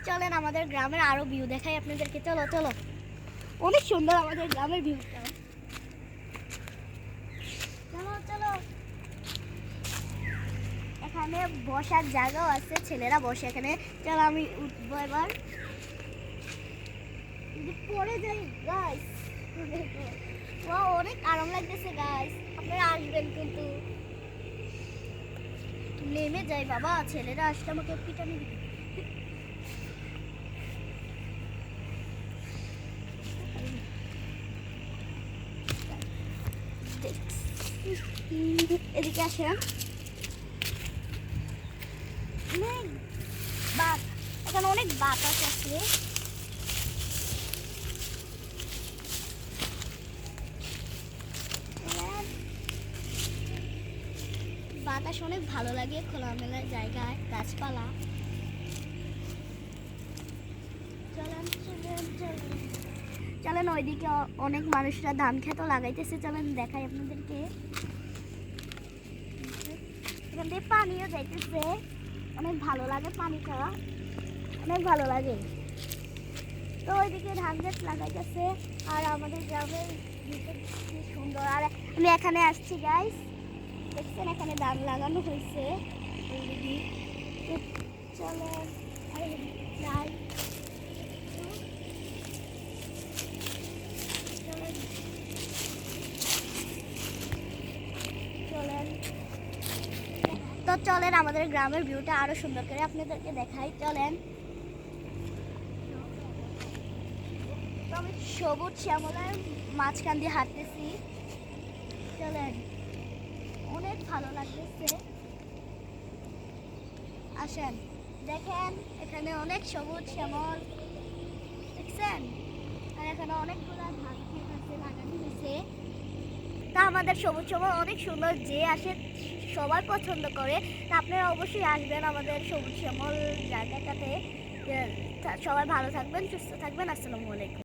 চলেন আমাদের গ্রামের আরো ভিউ দেখাই আপনাদেরকে। চলো চলো, অনেক সুন্দর আমাদের গ্রামের ভিউটা। চলো চলো, এখানে বসার জায়গাও আছে, ছেলেরা বসে এখানে। চলো আমি উঠবো এবার, পরে যাই গাইস। অনেক আরাম লাগতেছে গাইস, আপনারা আসবেন কিন্তু। নেমে যাই বাবা, ছেলেরা আসলে আমাকে পিটানি দিবে। এদিকে আসেন। এখানে অনেক বাতাস আছে। বাতাস অনেক ভালো লাগে, খোলামেলা জায়গায়, গাছপালা। চলেন চলেন চলেন চলেন, ওইদিকে অনেক মানুষরা ধান খেতেও লাগাইতেছে। চলেন দেখাই আপনাদেরকে। এখান থেকে পানিও যাইতেছে, অনেক ভালো লাগে পানিটা, অনেক ভালো লাগে। তো ওইদিকে ধান গাছ লাগাইতেছে, আর আমাদের গ্রামের কি সুন্দর। আর আমি এখানে আসছি গাইস, দেখছেন এখানে ধান লাগানো হয়েছে। চলেন যাই। তো চলেন আমাদের গ্রামের ভিউটা আরো সুন্দর করে আপনাদেরকে দেখাই। চলেন, তো আমি সবুজ শ্যামলার মাঝখান দিয়ে হাঁটতেছি। চলেন, অনেক ভালো লাগতেছে। আসেন দেখেন, এখানে অনেক সবুজ শ্যামল, দেখছেন? আর এখানে অনেকগুলো ধান ক্ষেত আছে, লাগানো হয়েছে। তা আমাদের সবুজ শ্যামল অনেক সুন্দর, যে আসে সবাই পছন্দ করে। তা আপনারা অবশ্যই আসবেন আমাদের সবুজ শ্যামল জায়গাটাতে। সবাই ভালো থাকবেন, সুস্থ থাকবেন। আসসালামু আলাইকুম।